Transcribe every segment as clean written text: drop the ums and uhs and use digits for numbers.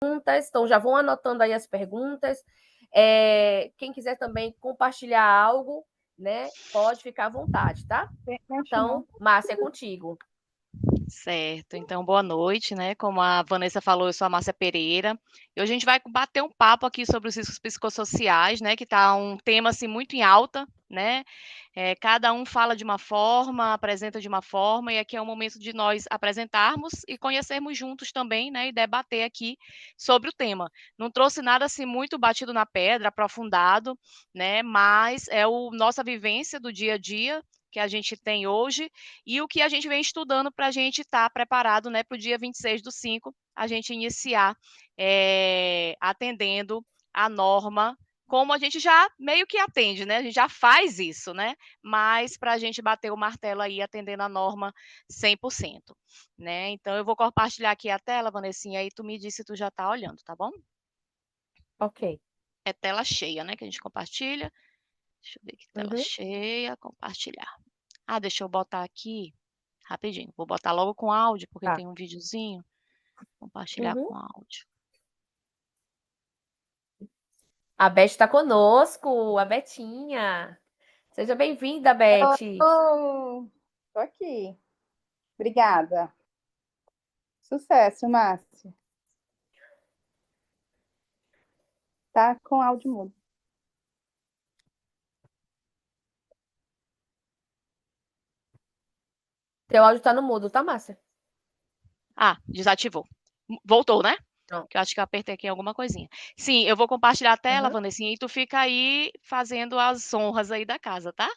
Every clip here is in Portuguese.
perguntas, então já vão anotando aí as perguntas. Quem quiser também compartilhar algo, né, pode ficar à vontade, tá? Então, Márcia, é contigo. Certo, então boa noite, né? Como a Vanessa falou, eu sou a Márcia Pereira. E hoje a gente vai bater um papo aqui sobre os riscos psicossociais, né? Que está um tema assim muito em alta, né? Cada um fala de uma forma, apresenta de uma forma, e aqui é o momento de nós apresentarmos e conhecermos juntos também, né? E debater aqui sobre o tema. Não trouxe nada assim muito batido na pedra, aprofundado, né? Mas é o nossa vivência do dia a dia que a gente tem hoje e o que a gente vem estudando para a gente estar preparado, né, para o dia 26/5, a gente iniciar atendendo a norma, como a gente já meio que atende, né? A gente já faz isso, né? Mas para a gente bater o martelo aí, atendendo a norma 100%, né? Então, eu vou compartilhar aqui a tela, Vanessinha, aí tu me diz se tu já está olhando, tá bom? Ok. É tela cheia, né, que a gente compartilha. Deixa eu ver aqui, tela Uhum. cheia, compartilhar. Ah, deixa eu botar aqui rapidinho. Vou botar logo com áudio, porque Tá. tem um videozinho. Compartilhar Uhum. com áudio. A Beth está conosco, a Betinha. Seja bem-vinda, Beth. Tô aqui. Obrigada. Sucesso, Márcia. Tá com áudio mudo. Teu áudio está no mudo, tá, Márcia? Ah, desativou. Voltou, né? Pronto. Que eu acho que eu apertei aqui alguma coisinha. Sim, eu vou compartilhar a tela, Uhum. Vanessinha, e tu fica aí fazendo as honras aí da casa, tá?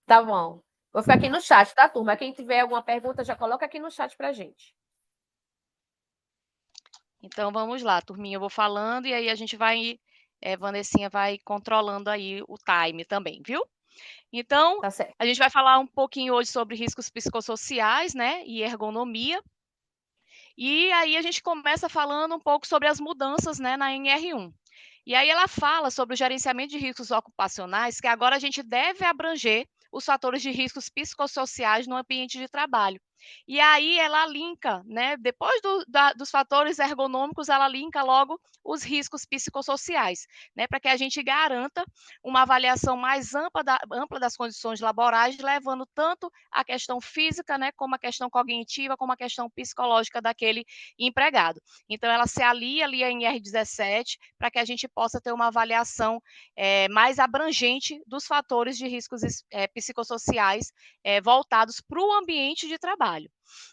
Tá bom. Vou ficar aqui no chat, tá, turma? Quem tiver alguma pergunta, já coloca aqui no chat pra gente. Então vamos lá, turminha, eu vou falando e aí a gente vai, Vanessinha vai controlando aí o time também, viu? Então, Tá certo. a gente vai falar um pouquinho hoje sobre riscos psicossociais, né, e ergonomia. E aí a gente começa falando um pouco sobre as mudanças, né, na NR1. E aí ela fala sobre o gerenciamento de riscos ocupacionais, que agora a gente deve abranger os fatores de riscos psicossociais no ambiente de trabalho. E aí ela linka, né, depois dos fatores ergonômicos, ela linka logo os riscos psicossociais, né, para que a gente garanta uma avaliação mais ampla das condições laborais, levando tanto a questão física, né, como a questão cognitiva, como a questão psicológica daquele empregado. Então, ela se alia ali a NR17 para que a gente possa ter uma avaliação mais abrangente dos fatores de riscos psicossociais voltados para o ambiente de trabalho,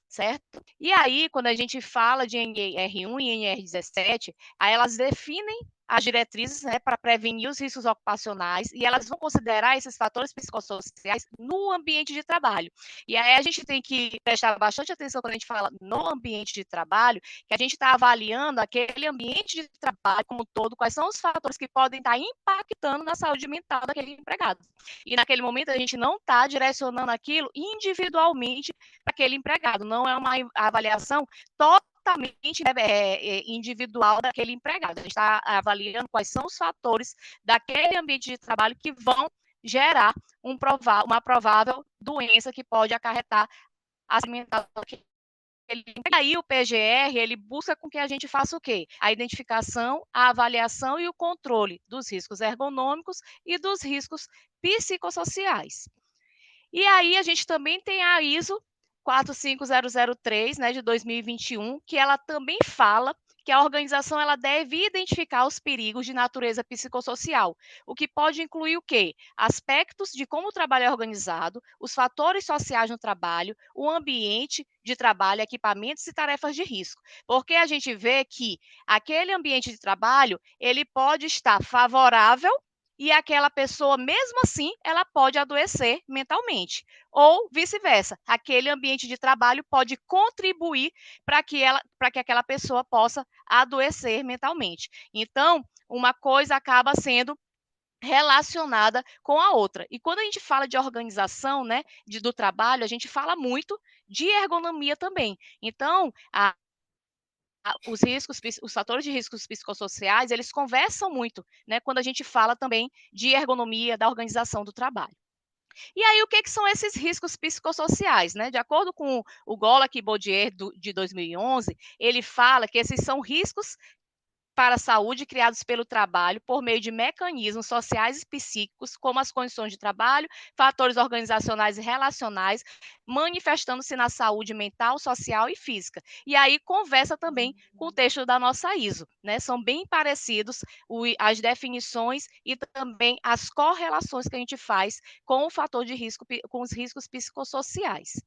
certo? E aí, quando a gente fala de NR1 e NR17, aí elas definem as diretrizes, né, para prevenir os riscos ocupacionais e elas vão considerar esses fatores psicossociais no ambiente de trabalho. E aí a gente tem que prestar bastante atenção quando a gente fala no ambiente de trabalho, que a gente está avaliando aquele ambiente de trabalho como um todo, quais são os fatores que podem estar impactando na saúde mental daquele empregado. E naquele momento a gente não está direcionando aquilo individualmente para aquele empregado, não é uma avaliação totalmente individual daquele empregado. A gente está avaliando quais são os fatores daquele ambiente de trabalho que vão gerar uma provável doença que pode acarretar a saúde mental daquele. E aí o PGR, ele busca com que a gente faça o quê? A identificação, a avaliação e o controle dos riscos ergonômicos e dos riscos psicossociais. E aí a gente também tem a ISO 45003, né, de 2021, que ela também fala que a organização ela deve identificar os perigos de natureza psicossocial, o que pode incluir o quê? Aspectos de como o trabalho é organizado, os fatores sociais no trabalho, o ambiente de trabalho, equipamentos e tarefas de risco. Porque a gente vê que aquele ambiente de trabalho, ele pode estar favorável e aquela pessoa, mesmo assim, ela pode adoecer mentalmente. Ou vice-versa, aquele ambiente de trabalho pode contribuir para que aquela pessoa possa adoecer mentalmente. Então, uma coisa acaba sendo relacionada com a outra. E quando a gente fala de organização, né, do trabalho, a gente fala muito de ergonomia também. Então, os fatores de riscos psicossociais, eles conversam muito, né, quando a gente fala também de ergonomia da organização do trabalho. E aí, o que são esses riscos psicossociais, né? De acordo com o Golak e Baudier, de 2011, ele fala que esses são riscos para a saúde criados pelo trabalho por meio de mecanismos sociais e psíquicos, como as condições de trabalho, fatores organizacionais e relacionais, manifestando-se na saúde mental, social e física. E aí conversa também com o texto da nossa ISO, né? São bem parecidos as definições e também as correlações que a gente faz com o fator de risco, com os riscos psicossociais.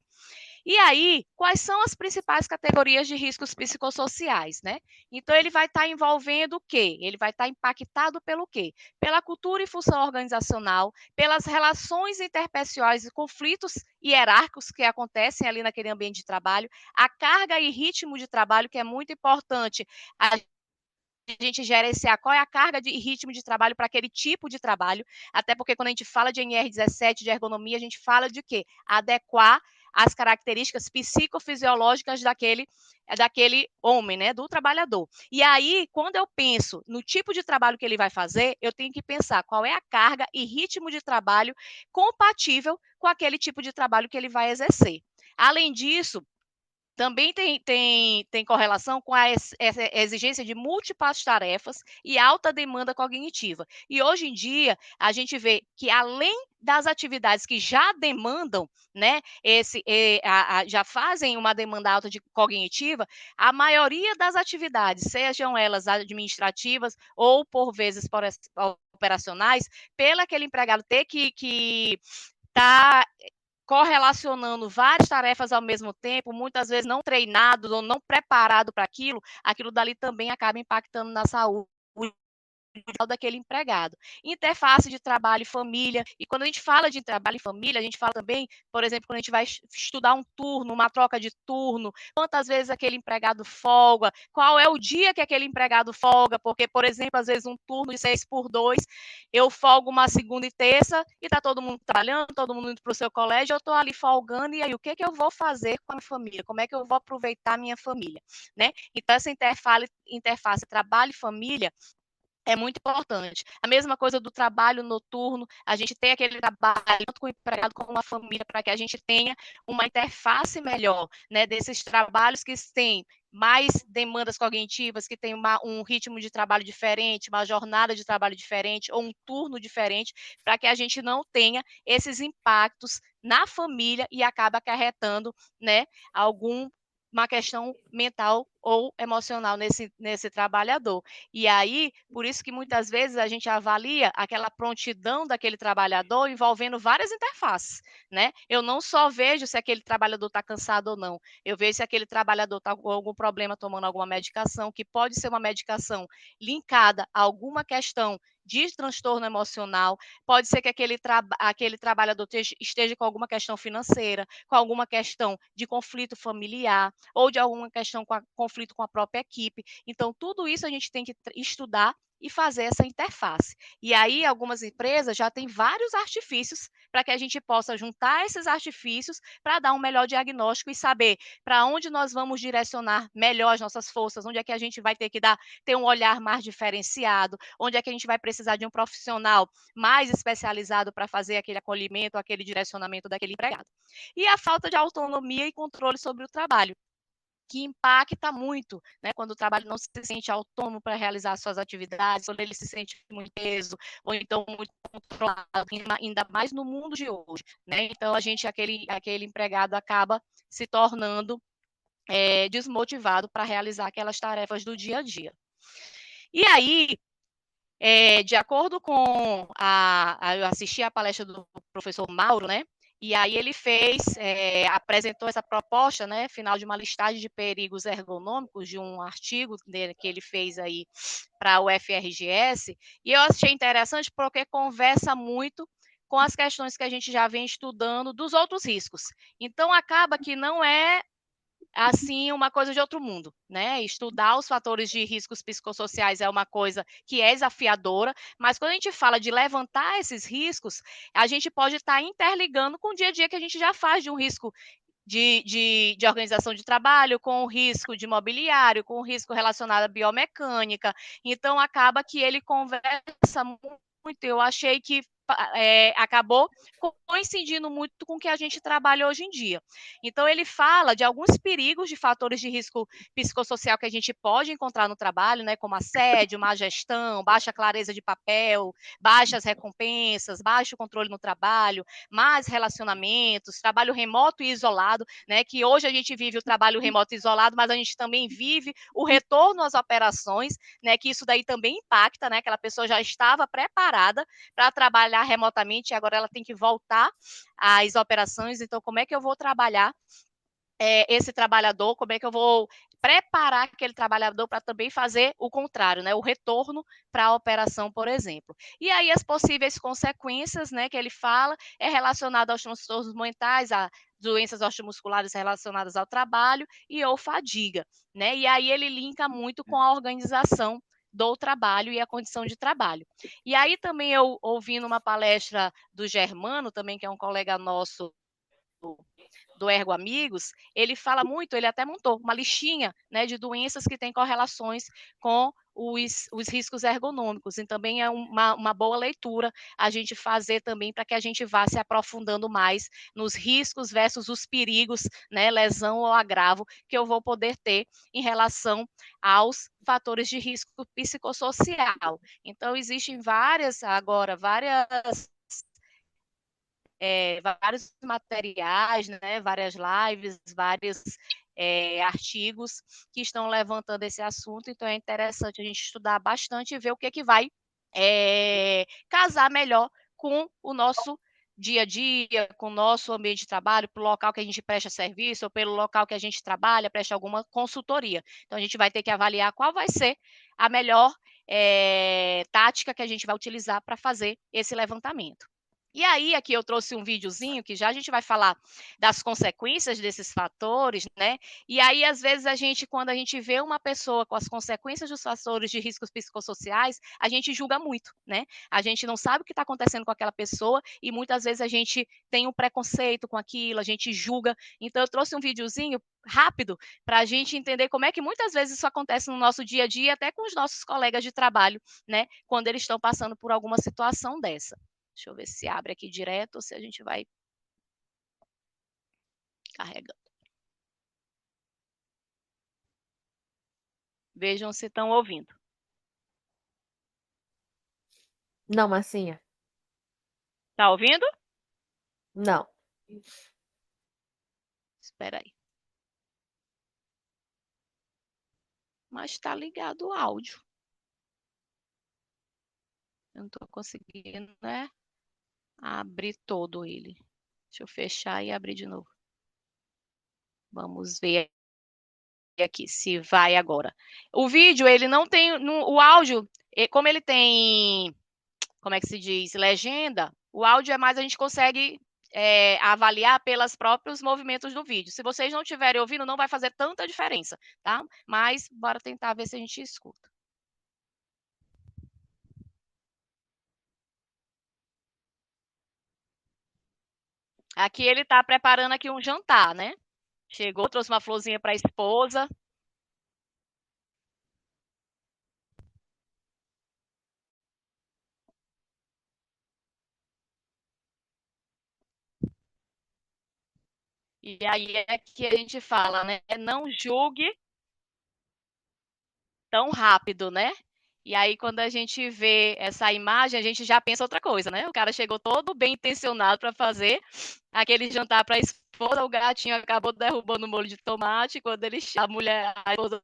E aí, quais são as principais categorias de riscos psicossociais, né? Então, ele vai estar envolvendo o quê? Ele vai estar impactado pelo quê? Pela cultura e função organizacional, pelas relações interpessoais e conflitos hierárquicos que acontecem ali naquele ambiente de trabalho, a carga e ritmo de trabalho, que é muito importante a gente gerenciar qual é a carga e ritmo de trabalho para aquele tipo de trabalho, até porque quando a gente fala de NR17, de ergonomia, a gente fala de quê? Adequar as características psicofisiológicas daquele homem, né, do trabalhador. E aí, quando eu penso no tipo de trabalho que ele vai fazer, eu tenho que pensar qual é a carga e ritmo de trabalho compatível com aquele tipo de trabalho que ele vai exercer. Além disso, também tem correlação com a exigência de múltiplas tarefas e alta demanda cognitiva. E hoje em dia, a gente vê que além das atividades que já demandam, né, já fazem uma demanda alta de cognitiva, a maioria das atividades, sejam elas administrativas ou, por vezes, operacionais, pelo aquele empregado ter que estar correlacionando várias tarefas ao mesmo tempo, muitas vezes não treinado ou não preparado para aquilo, aquilo dali também acaba impactando na saúde daquele empregado. Interface de trabalho e família. E quando a gente fala de trabalho e família, a gente fala também, por exemplo, quando a gente vai estudar um turno, uma troca de turno, quantas vezes aquele empregado folga, qual é o dia que aquele empregado folga, porque, por exemplo, às vezes um turno de 6x2, eu folgo uma segunda e terça e está todo mundo trabalhando, todo mundo indo para o seu colégio, eu estou ali folgando, e aí o que eu vou fazer com a minha família? Como é que eu vou aproveitar a minha família? Né? Então, essa interface trabalho e família é muito importante. A mesma coisa do trabalho noturno, a gente tem aquele trabalho tanto com o empregado como com a família, para que a gente tenha uma interface melhor, né, desses trabalhos que têm mais demandas cognitivas, que tem um ritmo de trabalho diferente, uma jornada de trabalho diferente, ou um turno diferente, para que a gente não tenha esses impactos na família e acabe acarretando, né, uma questão mental ou emocional nesse trabalhador. E aí, por isso que muitas vezes a gente avalia aquela prontidão daquele trabalhador envolvendo várias interfaces, né? Eu não só vejo se aquele trabalhador está cansado ou não, eu vejo se aquele trabalhador está com algum problema tomando alguma medicação, que pode ser uma medicação linkada a alguma questão de transtorno emocional, pode ser que aquele trabalhador esteja com alguma questão financeira, com alguma questão de conflito familiar, ou de alguma questão com conflito com a própria equipe. Então, tudo isso a gente tem que estudar e fazer essa interface. E aí, algumas empresas já têm vários artifícios para que a gente possa juntar esses artifícios para dar um melhor diagnóstico e saber para onde nós vamos direcionar melhor as nossas forças, onde é que a gente vai ter que ter um olhar mais diferenciado, onde é que a gente vai precisar de um profissional mais especializado para fazer aquele acolhimento, aquele direcionamento daquele empregado. E a falta de autonomia e controle sobre o trabalho, que impacta muito, né, quando o trabalho não se sente autônomo para realizar suas atividades, quando ele se sente muito preso, ou então muito controlado, ainda mais no mundo de hoje, né? Então, aquele empregado acaba se tornando desmotivado para realizar aquelas tarefas do dia a dia. E aí, de acordo com eu assisti a palestra do professor Mauro, né? E aí ele apresentou essa proposta, né, final de uma listagem de perigos ergonômicos de um artigo dele, que ele fez aí para o FRGS, e eu achei interessante porque conversa muito com as questões que a gente já vem estudando dos outros riscos. Então, acaba que não é assim, uma coisa de outro mundo, né? Estudar os fatores de riscos psicossociais é uma coisa que é desafiadora, mas quando a gente fala de levantar esses riscos, a gente pode estar interligando com o dia a dia que a gente já faz de um risco de organização de trabalho, com o risco de mobiliário, com o risco relacionado à biomecânica. Então, acaba que ele conversa muito. Eu achei que acabou coincidindo muito com o que a gente trabalha hoje em dia. Então, ele fala de alguns perigos de fatores de risco psicossocial que a gente pode encontrar no trabalho, né, como assédio, má gestão, baixa clareza de papel, baixas recompensas, baixo controle no trabalho, más relacionamentos, trabalho remoto e isolado, né, que hoje a gente vive o trabalho remoto e isolado, mas a gente também vive o retorno às operações, né, que isso daí também impacta, né, aquela pessoa já estava preparada para trabalhar remotamente e agora ela tem que voltar às operações. Então, como é que eu vou trabalhar esse trabalhador, como é que eu vou preparar aquele trabalhador para também fazer o contrário, né, o retorno para a operação, por exemplo. E aí as possíveis consequências, né, que ele fala, é relacionado aos transtornos mentais, a doenças osteomusculares relacionadas ao trabalho e ou fadiga, né, e aí ele linka muito com a organização do trabalho e a condição de trabalho. E aí também eu ouvindo uma palestra do Germano, também que é um colega nosso do Ergo Amigos, ele fala muito, ele até montou uma listinha, né, de doenças que têm correlações com os riscos ergonômicos, e também é uma boa leitura a gente fazer também para que a gente vá se aprofundando mais nos riscos versus os perigos, né, lesão ou agravo que eu vou poder ter em relação aos fatores de risco psicossocial. Então, existem várias vários materiais, né, várias lives, vários artigos que estão levantando esse assunto, então é interessante a gente estudar bastante e ver o que vai casar melhor com o nosso dia a dia, com o nosso ambiente de trabalho, pelo local que a gente presta serviço, ou pelo local que a gente trabalha, presta alguma consultoria. Então, a gente vai ter que avaliar qual vai ser a melhor tática que a gente vai utilizar para fazer esse levantamento. E aí, aqui eu trouxe um videozinho que já a gente vai falar das consequências desses fatores, né? E aí, às vezes, quando a gente vê uma pessoa com as consequências dos fatores de riscos psicossociais, a gente julga muito, né? A gente não sabe o que está acontecendo com aquela pessoa e muitas vezes a gente tem um preconceito com aquilo, a gente julga. Então, eu trouxe um videozinho rápido para a gente entender como é que muitas vezes isso acontece no nosso dia a dia, até com os nossos colegas de trabalho, né? Quando eles estão passando por alguma situação dessa. Deixa eu ver se abre aqui direto ou se a gente vai carregando. Vejam se estão ouvindo. Não, Marcinha. Tá ouvindo? Não. Espera aí. Mas está ligado o áudio. Eu não estou conseguindo, né, abrir todo ele. Deixa eu fechar e abrir de novo. Vamos ver aqui se vai agora. O vídeo, ele não tem, o áudio, como ele tem, como é que se diz, legenda, o áudio é mais, a gente consegue avaliar pelos próprios movimentos do vídeo. Se vocês não estiverem ouvindo, não vai fazer tanta diferença, tá? Mas bora tentar ver se a gente escuta. Aqui ele está preparando aqui um jantar, né? Chegou, trouxe uma florzinha para a esposa. E aí é que a gente fala, né? Não julgue tão rápido, né? E aí, quando a gente vê essa imagem, a gente já pensa outra coisa, né? O cara chegou todo bem intencionado para fazer aquele jantar para a esposa, o gatinho acabou derrubando o molho de tomate, quando a esposa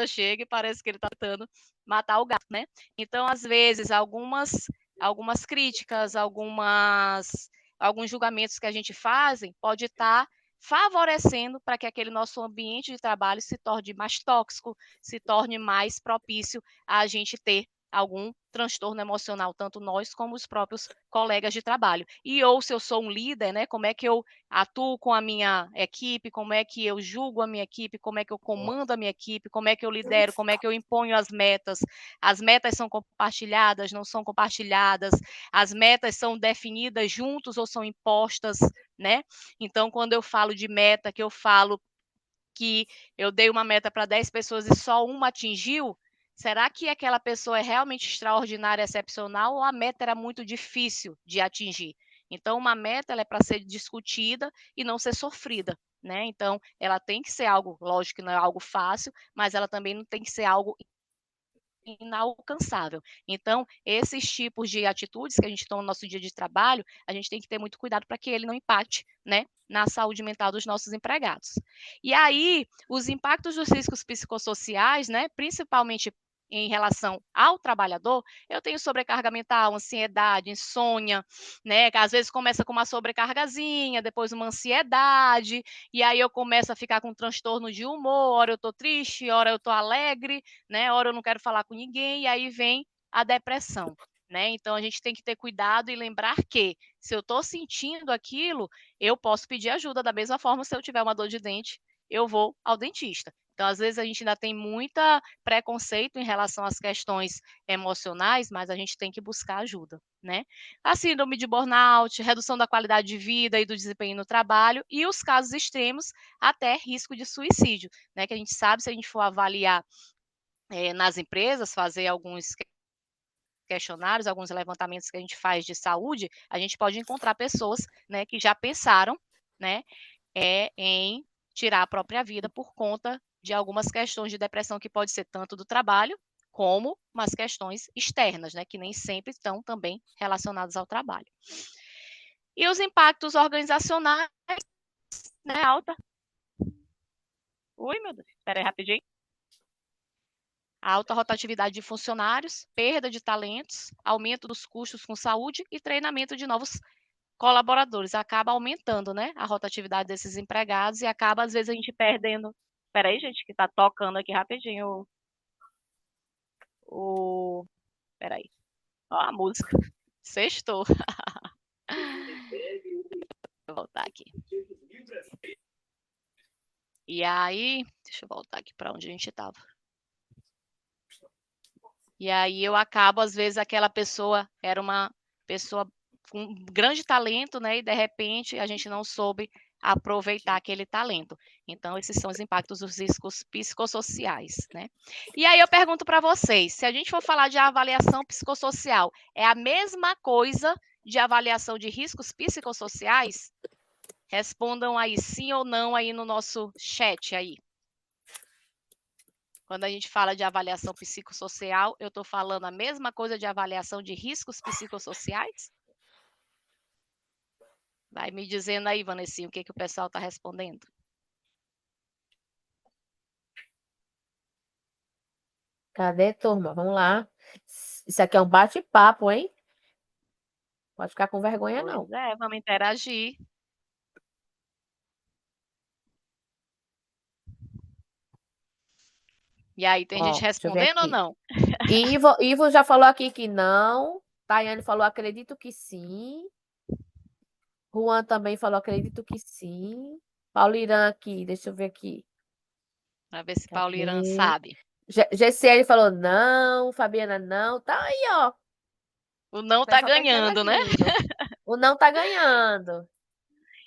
chega e parece que ele está tentando matar o gato, né? Então, às vezes, algumas críticas, alguns julgamentos que a gente faz pode estar favorecendo para que aquele nosso ambiente de trabalho se torne mais tóxico, se torne mais propício a gente ter algum transtorno emocional, tanto nós como os próprios colegas de trabalho. E ou se eu sou um líder, né, como é que eu atuo com a minha equipe, como é que eu julgo a minha equipe, como é que eu comando a minha equipe, como é que eu lidero, como é que eu imponho as metas são compartilhadas, não são compartilhadas, as metas são definidas juntos ou são impostas, né? Então, quando eu falo de meta, que eu falo que eu dei uma meta para 10 pessoas e só uma atingiu, Será que aquela pessoa é realmente extraordinária, excepcional, ou a meta era muito difícil de atingir? Então, uma meta ela é para ser discutida e não ser sofrida, né? Então, ela tem que ser algo, lógico que não é algo fácil, mas ela também não tem que ser algo inalcançável. Então, esses tipos de atitudes que a gente toma no nosso dia de trabalho, a gente tem que ter muito cuidado para que ele não impacte, né, na saúde mental dos nossos empregados. E aí, os impactos dos riscos psicossociais, né, principalmente em relação ao trabalhador, eu tenho sobrecarga mental, ansiedade, insônia, né, que às vezes começa com uma sobrecargazinha, depois uma ansiedade, e aí eu começo a ficar com transtorno de humor, hora eu tô triste, hora eu tô alegre, né, hora eu não quero falar com ninguém, e aí vem a depressão, né? Então a gente tem que ter cuidado e lembrar que se eu estou sentindo aquilo, eu posso pedir ajuda da mesma forma. Se eu tiver uma dor de dente, eu vou ao dentista. Então, às vezes, a gente ainda tem muita preconceito em relação às questões emocionais, mas a gente tem que buscar ajuda, né? A síndrome de burnout, redução da qualidade de vida e do desempenho no trabalho, e os casos extremos, até risco de suicídio, né? Que a gente sabe, se a gente for avaliar nas empresas, fazer alguns questionários, alguns levantamentos que a gente faz de saúde, a gente pode encontrar pessoas, né, que já pensaram, né, em tirar a própria vida por conta de algumas questões de depressão que pode ser tanto do trabalho como umas questões externas, né, que nem sempre estão também relacionadas ao trabalho. E os impactos organizacionais, né, alta. Ui, meu Deus, espera aí rapidinho. A alta rotatividade de funcionários, perda de talentos, aumento dos custos com saúde e treinamento de novos colaboradores. Acaba aumentando, né, a rotatividade desses empregados e acaba, às vezes, a gente perdendo. Espera aí, gente, que tá tocando aqui rapidinho Espera aí. Ó a música. Sextou. Vou voltar aqui. E aí, deixa eu voltar aqui para onde a gente estava. E aí eu acabo, às vezes, aquela pessoa era uma pessoa com grande talento, né? E de repente a gente não soube aproveitar aquele talento. Então, esses são os impactos dos riscos psicossociais, né? E aí eu pergunto para vocês, se a gente for falar de avaliação psicossocial, é a mesma coisa de avaliação de riscos psicossociais? Respondam aí sim ou não aí no nosso chat aí. Quando a gente fala de avaliação psicossocial, eu estou falando a mesma coisa de avaliação de riscos psicossociais? Vai me dizendo aí, Vanessinha, o que o pessoal está respondendo. Cadê, turma? Vamos lá. Isso aqui é um bate-papo, hein? Pode ficar com vergonha, não. Pois é, vamos interagir. E aí, tem gente respondendo ou não? Ivo já falou aqui que não. Tayane falou, acredito que sim. Juan também falou, acredito que sim. Pauliran aqui, deixa eu ver aqui. Para ver se Pauliran sabe. GCL falou não, Fabiana não. Tá aí, ó. O não tá ganhando, né? O não tá ganhando.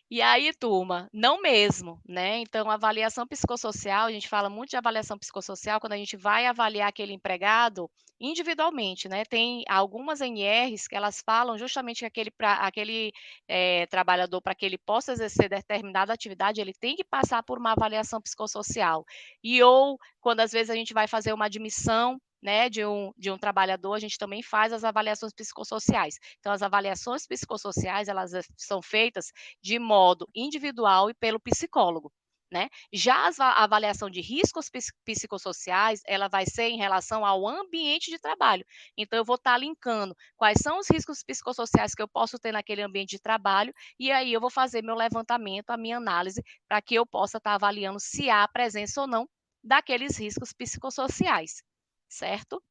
E aí, turma, não mesmo, né? Então, avaliação psicossocial, a gente fala muito de avaliação psicossocial quando a gente vai avaliar aquele empregado individualmente, né? Tem algumas NRs que elas falam justamente que aquele trabalhador, para que ele possa exercer determinada atividade, ele tem que passar por uma avaliação psicossocial. Ou, quando às vezes a gente vai fazer uma admissão, né, de um trabalhador, a gente também faz as avaliações psicossociais. Então, as avaliações psicossociais, elas são feitas de modo individual e pelo psicólogo, né? Já a avaliação de riscos psicossociais, ela vai ser em relação ao ambiente de trabalho. Então, eu vou estar linkando quais são os riscos psicossociais que eu posso ter naquele ambiente de trabalho, e aí eu vou fazer meu levantamento, a minha análise, para que eu possa estar avaliando se há presença ou não daqueles riscos psicossociais, certo?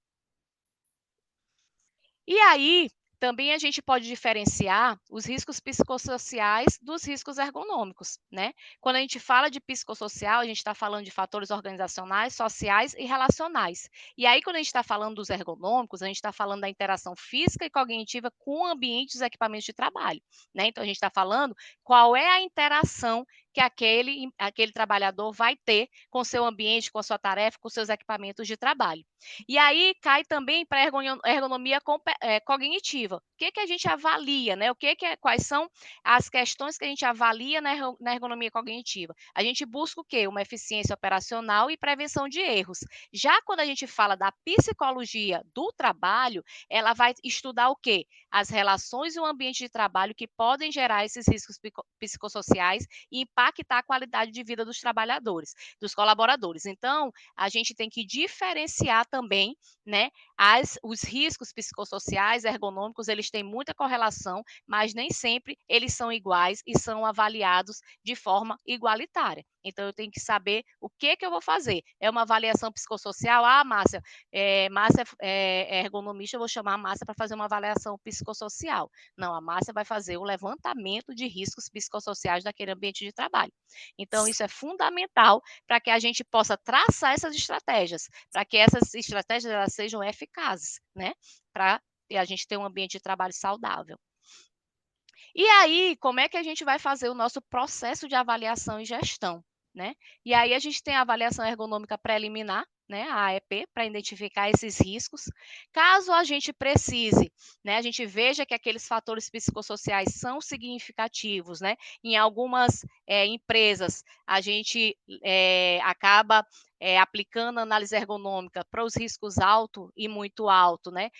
E aí, também a gente pode diferenciar os riscos psicossociais dos riscos ergonômicos, né? Quando a gente fala de psicossocial, a gente está falando de fatores organizacionais, sociais e relacionais. E aí, quando a gente está falando dos ergonômicos, a gente está falando da interação física e cognitiva com ambientes e equipamentos de trabalho, né? Então, a gente está falando qual é a interação que aquele trabalhador vai ter com o seu ambiente, com a sua tarefa, com seus equipamentos de trabalho. E aí cai também para a ergonomia cognitiva. O que a gente avalia, né? Quais são as questões que a gente avalia na ergonomia cognitiva? A gente busca o quê? Uma eficiência operacional e prevenção de erros. Já quando a gente fala da psicologia do trabalho, ela vai estudar o quê? As relações e o ambiente de trabalho que podem gerar esses riscos psicossociais e impactar a qualidade de vida dos trabalhadores, dos colaboradores. Então, a gente tem que diferenciar também, né, os riscos psicossociais, ergonômicos, eles têm muita correlação, mas nem sempre eles são iguais e são avaliados de forma igualitária. Então, eu tenho que saber o que eu vou fazer. É uma avaliação psicossocial? Ah, Márcia, Márcia é ergonomista, eu vou chamar a Márcia para fazer uma avaliação psicossocial. Não, a Márcia vai fazer o levantamento de riscos psicossociais daquele ambiente de trabalho. Então, isso é fundamental para que a gente possa traçar essas estratégias, para que essas estratégias elas sejam eficazes, né? Para a gente ter um ambiente de trabalho saudável. E aí, como é que a gente vai fazer o nosso processo de avaliação e gestão, né? E aí a gente tem a avaliação ergonômica preliminar, né, a AEP, para identificar esses riscos. Caso a gente precise, né, a gente veja que aqueles fatores psicossociais são significativos, né? Em algumas empresas, a gente acaba aplicando análise ergonômica para os riscos alto e muito alto, né?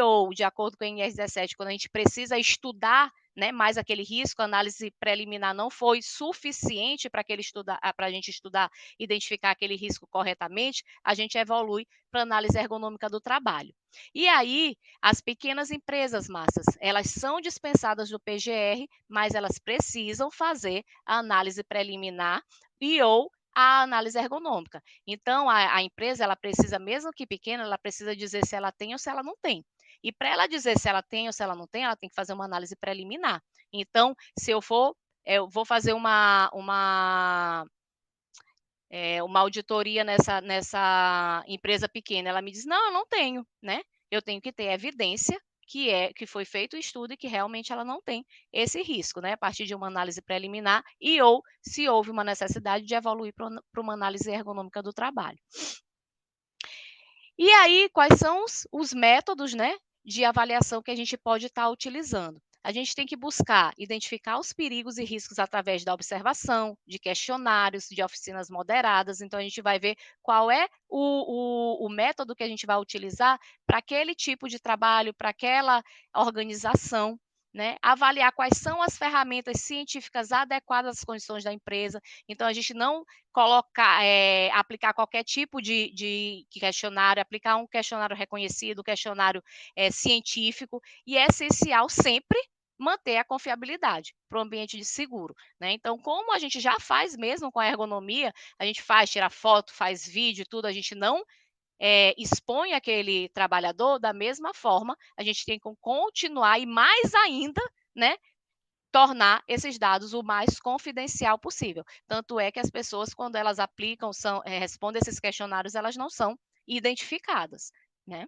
Ou, de acordo com a NR17, quando a gente precisa estudar, né, mais aquele risco, a análise preliminar não foi suficiente para a gente estudar, identificar aquele risco corretamente, a gente evolui para análise ergonômica do trabalho. E aí, as pequenas empresas, Massas, elas são dispensadas do PGR, mas elas precisam fazer a análise preliminar ou a análise ergonômica. Então, a empresa, ela precisa, mesmo que pequena, ela precisa dizer se ela tem ou se ela não tem. E para ela dizer se ela tem ou se ela não tem, ela tem que fazer uma análise preliminar. Então, se eu vou fazer uma auditoria nessa empresa pequena, ela me diz, não, eu não tenho, né? Eu tenho que ter evidência que foi feito o estudo e que realmente ela não tem esse risco, né? A partir de uma análise preliminar ou se houve uma necessidade de evoluir para uma análise ergonômica do trabalho. E aí, quais são os métodos, né, de avaliação que a gente pode estar utilizando? A gente tem que buscar identificar os perigos e riscos através da observação, de questionários, de oficinas moderadas. Então, a gente vai ver qual é o método que a gente vai utilizar para aquele tipo de trabalho, para aquela organização, né? Avaliar quais são as ferramentas científicas adequadas às condições da empresa. Então, a gente não aplicar qualquer tipo de questionário, aplicar um questionário reconhecido, questionário científico, e é essencial sempre manter a confiabilidade para o ambiente de seguro, né? Então, como a gente já faz mesmo com a ergonomia, a gente tira foto, faz vídeo, tudo, a gente não expõe aquele trabalhador, da mesma forma, a gente tem que continuar e mais ainda, né, tornar esses dados o mais confidencial possível. Tanto é que as pessoas, quando elas aplicam, respondem esses questionários, elas não são identificadas, né?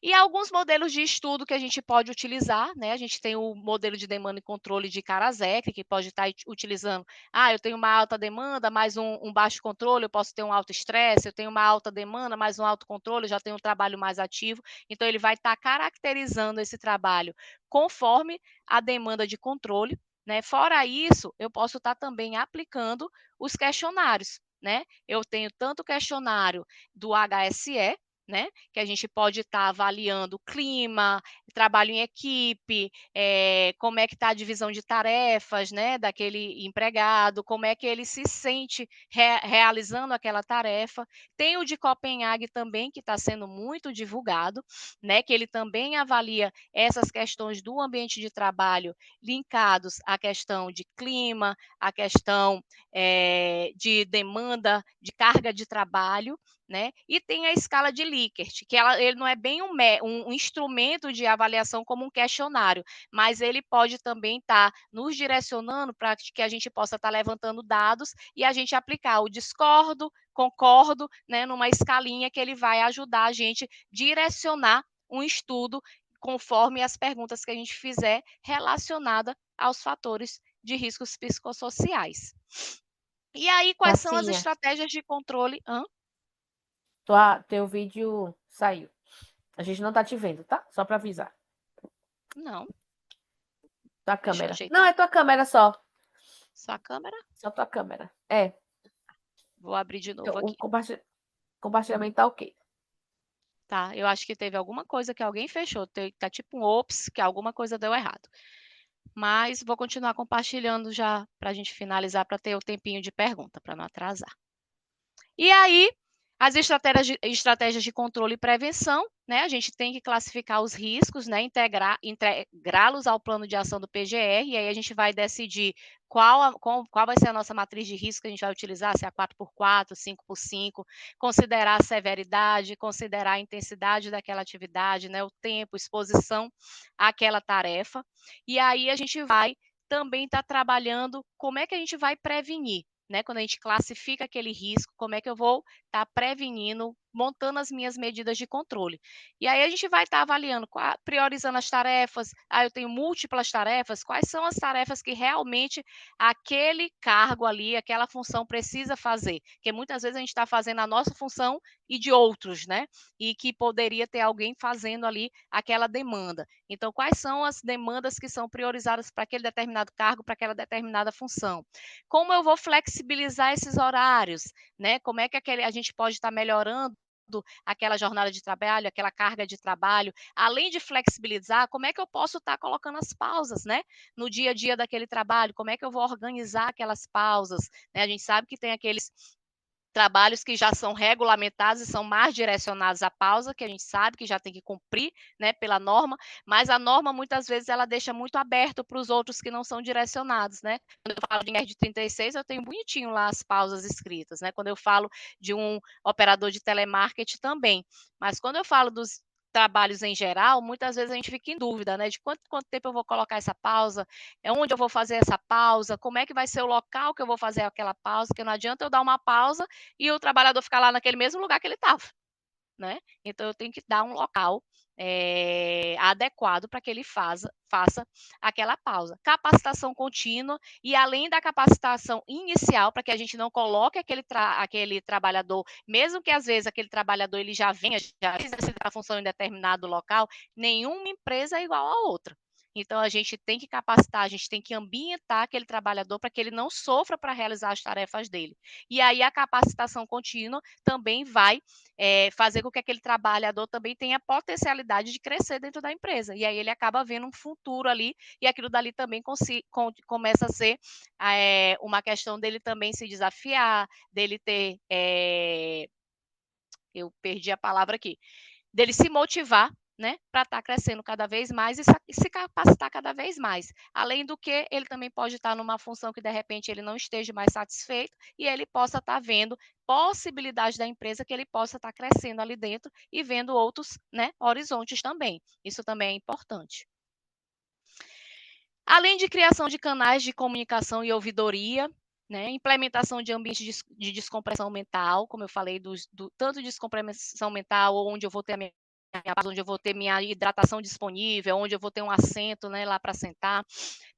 E alguns modelos de estudo que a gente pode utilizar, né? A gente tem o modelo de demanda e controle de Karasek, que pode estar utilizando, eu tenho uma alta demanda, mais um baixo controle, eu posso ter um alto estresse, eu tenho uma alta demanda, mais um alto controle, eu já tenho um trabalho mais ativo. Então, ele vai estar caracterizando esse trabalho conforme a demanda de controle, né? Fora isso, eu posso estar também aplicando os questionários, né? Eu tenho tanto o questionário do HSE, né, que a gente pode estar avaliando o clima, trabalho em equipe, como é que está a divisão de tarefas, né, daquele empregado, como é que ele se sente realizando aquela tarefa. Tem o de Copenhague também, que está sendo muito divulgado, né, que ele também avalia essas questões do ambiente de trabalho linkados à questão de clima, à questão de demanda, de carga de trabalho, né? E tem a escala de Likert, que ele não é bem um instrumento de avaliação como um questionário, mas ele pode também estar nos direcionando para que a gente possa estar levantando dados e a gente aplicar o discordo, concordo, né, numa escalinha que ele vai ajudar a gente direcionar um estudo conforme as perguntas que a gente fizer relacionada aos fatores de riscos psicossociais. E aí, quais são as Marcinha, estratégias de controle? teu vídeo saiu. A gente não tá te vendo, tá? Só para avisar. Não, Tua deixa eu câmera. ajeitar. Não, é tua câmera só. Só a câmera? Só tua câmera. É. Vou abrir de novo O aqui. compartilhamento tá ok. Tá, eu acho que teve alguma coisa que alguém fechou. Tá tipo um ops, que alguma coisa deu errado. Mas vou continuar compartilhando já para a gente finalizar, para ter o tempinho de pergunta, para não atrasar. E aí, as estratégias de controle e prevenção, né? A gente tem que classificar os riscos, né? Integrá-los ao plano de ação do PGR, e aí a gente vai decidir qual vai ser a nossa matriz de risco que a gente vai utilizar, se é a 4x4, 5x5, considerar a severidade, considerar a intensidade daquela atividade, né? O tempo, exposição àquela tarefa. E aí a gente vai também estar trabalhando como é que a gente vai prevenir, né? Quando a gente classifica aquele risco, como é que eu vou estar prevenindo, montando as minhas medidas de controle. E aí a gente vai estar avaliando, priorizando as tarefas. Eu tenho múltiplas tarefas, quais são as tarefas que realmente aquele cargo ali, aquela função precisa fazer? Porque muitas vezes a gente está fazendo a nossa função e de outros, né? E que poderia ter alguém fazendo ali aquela demanda. Então, quais são as demandas que são priorizadas para aquele determinado cargo, para aquela determinada função? Como eu vou flexibilizar esses horários, né? Como é que a gente pode estar melhorando aquela jornada de trabalho, aquela carga de trabalho, além de flexibilizar, como é que eu posso estar colocando as pausas, né? No dia a dia daquele trabalho, como é que eu vou organizar aquelas pausas, né? A gente sabe que tem aqueles trabalhos que já são regulamentados e são mais direcionados à pausa, que a gente sabe que já tem que cumprir, né, pela norma, mas a norma muitas vezes ela deixa muito aberto para os outros que não são direcionados, né? Quando eu falo de NR de 36, eu tenho bonitinho lá as pausas escritas, né? Quando eu falo de um operador de telemarketing também, mas quando eu falo dos trabalhos em geral, muitas vezes a gente fica em dúvida, né, de quanto tempo eu vou colocar essa pausa, onde eu vou fazer essa pausa, como é que vai ser o local que eu vou fazer aquela pausa, porque não adianta eu dar uma pausa e o trabalhador ficar lá naquele mesmo lugar que ele estava, né? Então eu tenho que dar um local adequado para que ele faça aquela pausa. Capacitação contínua e além da capacitação inicial, para que a gente não coloque aquele trabalhador, mesmo que às vezes aquele trabalhador ele já exercita a função em determinado local, nenhuma empresa é igual a outra. Então, a gente tem que capacitar, a gente tem que ambientar aquele trabalhador para que ele não sofra para realizar as tarefas dele. E aí, a capacitação contínua também vai fazer com que aquele trabalhador também tenha potencialidade de crescer dentro da empresa. E aí, ele acaba vendo um futuro ali, e aquilo dali também começa a ser uma questão dele também se desafiar, dele ter. Eu perdi a palavra aqui. Dele se motivar, né, para estar crescendo cada vez mais e se capacitar cada vez mais. Além do que, ele também pode estar numa função que, de repente, ele não esteja mais satisfeito e ele possa estar vendo possibilidades da empresa que ele possa estar crescendo ali dentro e vendo outros, né, horizontes também. Isso também é importante. Além de criação de canais de comunicação e ouvidoria, né, implementação de ambientes de descompressão mental, como eu falei, tanto de descompressão mental, onde eu vou ter a minha onde eu vou ter minha hidratação disponível, onde eu vou ter um assento, né, lá para sentar,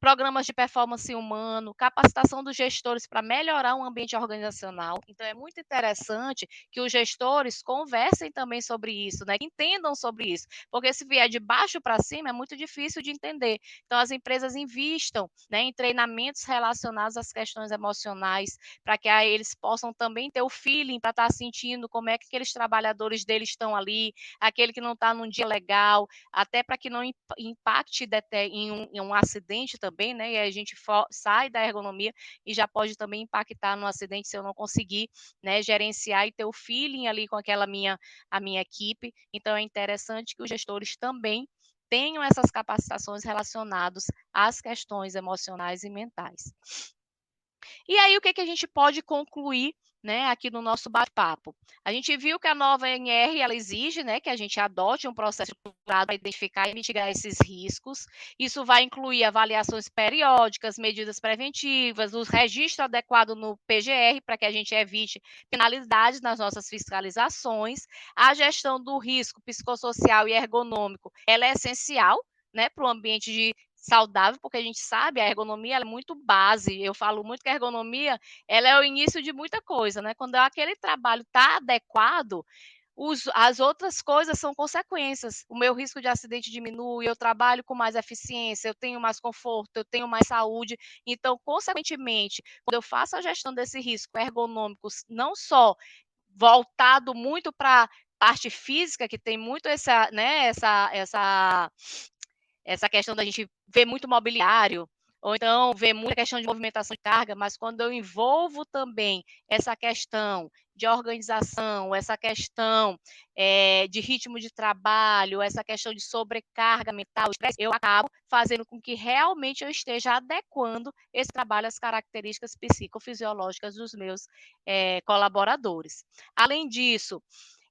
programas de performance humano, capacitação dos gestores para melhorar o ambiente organizacional. Então, é muito interessante que os gestores conversem também sobre isso, né, que entendam sobre isso, porque se vier de baixo para cima, é muito difícil de entender. Então, as empresas invistam, né, em treinamentos relacionados às questões emocionais, para que aí eles possam também ter o feeling para estar sentindo como é que aqueles trabalhadores deles estão ali, aquele que não está num dia legal, até para que não impacte em um acidente também, né? E aí a gente sai da ergonomia e já pode também impactar no acidente se eu não conseguir, né, gerenciar e ter o feeling ali com a minha equipe. Então é interessante que os gestores também tenham essas capacitações relacionadas às questões emocionais e mentais. E aí, o que a gente pode concluir, né, aqui no nosso bate-papo? A gente viu que a nova NR, ela exige, né, que a gente adote um processo estruturado para identificar e mitigar esses riscos. Isso vai incluir avaliações periódicas, medidas preventivas, o registro adequado no PGR, para que a gente evite penalidades nas nossas fiscalizações. A gestão do risco psicossocial e ergonômico, ela é essencial, né, para o ambiente de saudável, porque a gente sabe, a ergonomia ela é muito base. Eu falo muito que a ergonomia ela é o início de muita coisa, né? Quando aquele trabalho está adequado, as outras coisas são consequências. O meu risco de acidente diminui, eu trabalho com mais eficiência, eu tenho mais conforto, eu tenho mais saúde. Então, consequentemente, quando eu faço a gestão desse risco ergonômico, não só voltado muito para parte física, que tem muito essa, né, essa questão da gente ver muito mobiliário, ou então ver muita questão de movimentação de carga, mas quando eu envolvo também essa questão de organização, essa questão de ritmo de trabalho, essa questão de sobrecarga mental, eu acabo fazendo com que realmente eu esteja adequando esse trabalho às características psicofisiológicas dos meus colaboradores. Além disso,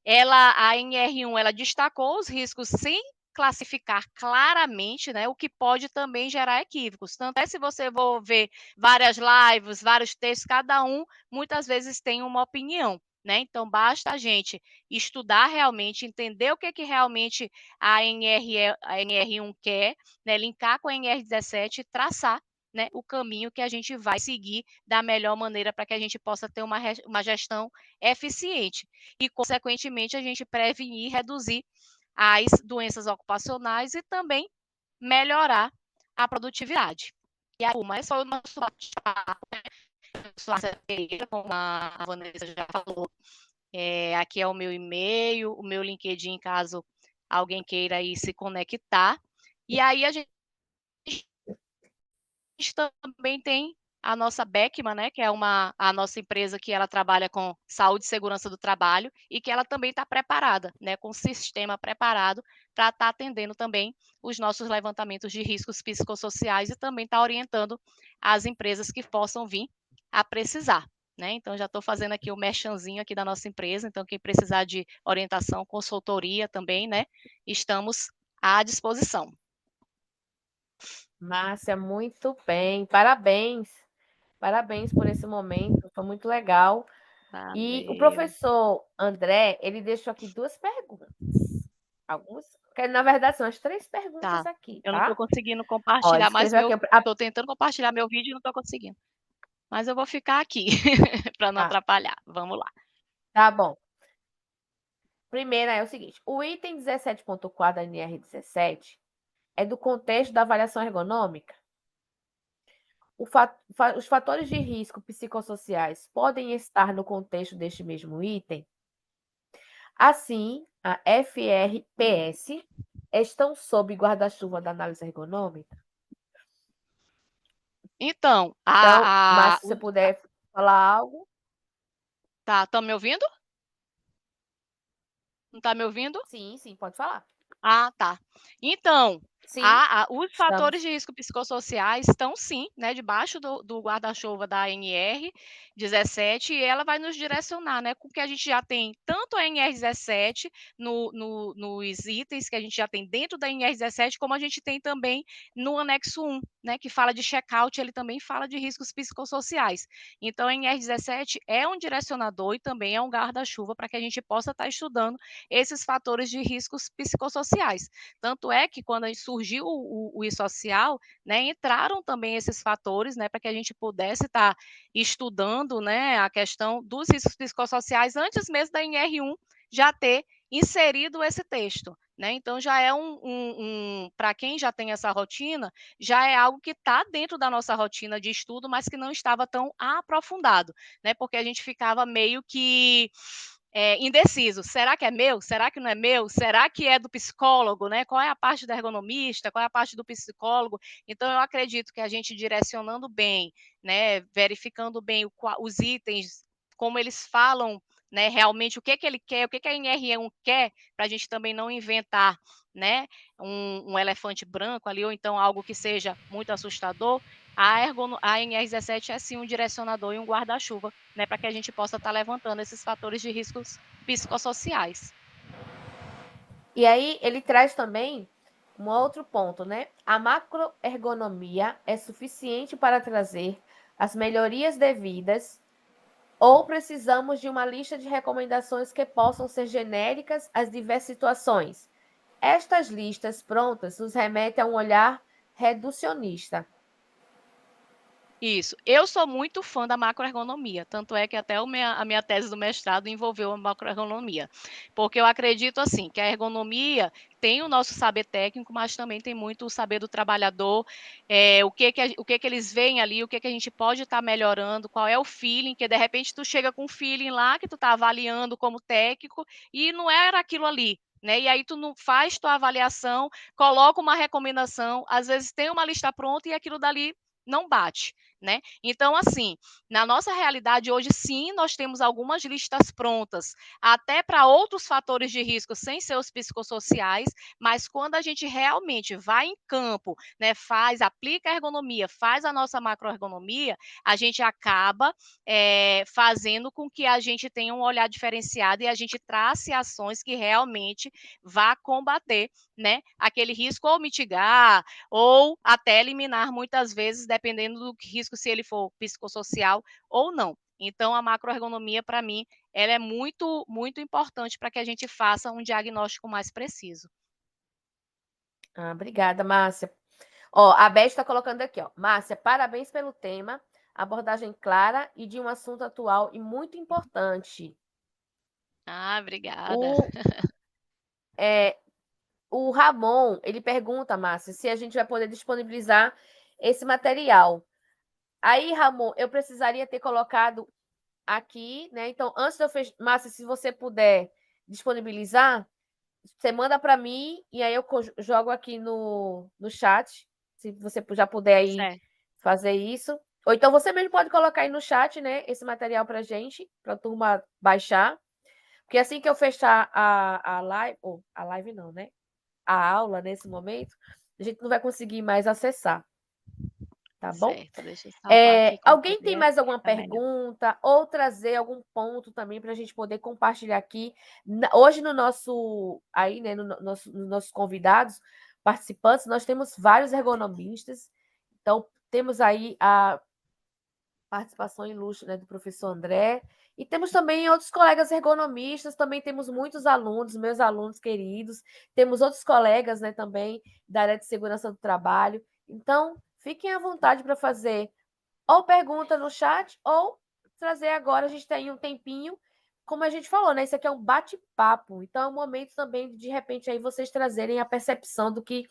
a NR1 ela destacou os riscos sem classificar claramente, né, o que pode também gerar equívocos. Tanto é se você for ver várias lives, vários textos, cada um muitas vezes tem uma opinião, né? Então basta a gente estudar realmente, entender o que realmente a NR1 quer, né, linkar com a NR17 e traçar, né, o caminho que a gente vai seguir da melhor maneira para que a gente possa ter uma gestão eficiente e, consequentemente, a gente prevenir e reduzir as doenças ocupacionais e também melhorar a produtividade. E aí, mas foi o nosso bate-papo, né? Como a Vanessa já falou, aqui é o meu e-mail, o meu LinkedIn, caso alguém queira aí se conectar. E aí a gente também tem a nossa Beckman, né, que é a nossa empresa que ela trabalha com saúde e segurança do trabalho e que ela também está preparada, né, com o sistema preparado para estar atendendo também os nossos levantamentos de riscos psicossociais e também está orientando as empresas que possam vir a precisar. Né? Então, já estou fazendo aqui o merchanzinho aqui da nossa empresa, então quem precisar de orientação, consultoria também, né, estamos à disposição. Márcia, muito bem. Parabéns. Parabéns por esse momento. Foi muito legal. Valeu. E o professor André, ele deixou aqui 2 perguntas. Algumas, que na verdade são as 3 perguntas aqui, tá? Eu não estou tá? conseguindo compartilhar mais Escreveu meu... aqui. Estou tentando compartilhar meu vídeo e não estou conseguindo. Mas eu vou ficar aqui para não atrapalhar. Vamos lá. Tá bom. Primeira é o seguinte: o item 17.4 da NR17 é do contexto da avaliação ergonômica? Os fatores de risco psicossociais podem estar no contexto deste mesmo item? Assim, a FRPS estão sob guarda-chuva da análise ergonômica? Então, mas se você puder falar algo. Tá, estão me ouvindo? Não está me ouvindo? Sim, sim, pode falar. Ah, tá. Então, Sim, os fatores de risco psicossociais estão sim, né, debaixo do guarda-chuva da NR17 e ela vai nos direcionar, né, com que a gente já tem tanto a NR17 nos itens que a gente já tem dentro da NR17, como a gente tem também no anexo 1, né, que fala de check-out, ele também fala de riscos psicossociais. Então, a NR17 é um direcionador e também é um guarda-chuva para que a gente possa estar estudando esses fatores de riscos psicossociais. Tanto é que quando surgiu o e-social, né, entraram também esses fatores, né, para que a gente pudesse estar estudando, né, a questão dos riscos psicossociais antes mesmo da NR1 já ter inserido esse texto. Né? Então, já é para quem já tem essa rotina, já é algo que está dentro da nossa rotina de estudo, mas que não estava tão aprofundado, né? Porque a gente ficava meio que indeciso. Será que é meu? Será que não é meu? Será que é do psicólogo? Né? Qual é a parte do ergonomista? Qual é a parte do psicólogo? Então, eu acredito que a gente direcionando bem, né, verificando bem os itens, como eles falam, né, realmente o que ele quer, o que a NR1 quer, para a gente também não inventar, né, um elefante branco ali, ou então algo que seja muito assustador. A NR17 é sim um direcionador e um guarda-chuva, né, para que a gente possa estar levantando esses fatores de riscos psicossociais. E aí ele traz também um outro ponto, né? A macroergonomia é suficiente para trazer as melhorias devidas ou precisamos de uma lista de recomendações que possam ser genéricas às diversas situações? Estas listas prontas nos remetem a um olhar reducionista. Isso. Eu sou muito fã da macroergonomia, tanto é que até a minha tese do mestrado envolveu a macroergonomia, porque eu acredito assim que a ergonomia tem o nosso saber técnico, mas também tem muito o saber do trabalhador, o que eles veem ali, o que a gente pode estar melhorando, qual é o feeling, que de repente tu chega com um feeling lá que tu está avaliando como técnico e não era aquilo ali. Né? E aí tu não faz tua avaliação, coloca uma recomendação, às vezes tem uma lista pronta e aquilo dali não bate. Né? Então, assim, na nossa realidade hoje, sim, nós temos algumas listas prontas, até para outros fatores de risco sem ser os psicossociais, mas quando a gente realmente vai em campo, né, aplica a ergonomia, faz a nossa macroergonomia, a gente acaba fazendo com que a gente tenha um olhar diferenciado e a gente trace ações que realmente vá combater, né, aquele risco ou mitigar, ou até eliminar muitas vezes, dependendo do risco, se ele for psicossocial ou não. Então, a macroergonomia, para mim, ela é muito, muito importante para que a gente faça um diagnóstico mais preciso. Obrigada, Márcia. Ó, a Beth está colocando aqui, ó. Márcia, parabéns pelo tema, abordagem clara e de um assunto atual e muito importante. Obrigada. O Ramon, ele pergunta, Márcia, se a gente vai poder disponibilizar esse material. Aí, Ramon, eu precisaria ter colocado aqui, né? Então, antes de eu fechar, Márcia, se você puder disponibilizar, você manda para mim e aí eu jogo aqui no chat, se você já puder aí fazer isso. Ou então você mesmo pode colocar aí no chat, né, esse material para gente, para a turma baixar. Porque assim que eu fechar a live, ou a live não, né? A aula nesse momento, a gente não vai conseguir mais acessar. Tá bom? Certo, deixa eu salvar aqui. Alguém tem mais alguma pergunta ou trazer algum ponto também para a gente poder compartilhar aqui? Hoje no nosso, aí, né, nos nossos convidados, participantes, nós temos vários ergonomistas. Então, temos aí a participação ilustre, né, do professor André, e temos também outros colegas ergonomistas, também temos muitos alunos, meus alunos queridos, temos outros colegas, né, também da área de segurança do trabalho. Então, fiquem à vontade para fazer ou pergunta no chat ou trazer agora, a gente tem um tempinho, como a gente falou, né? Isso aqui é um bate-papo, então é um momento também de repente aí vocês trazerem a percepção do que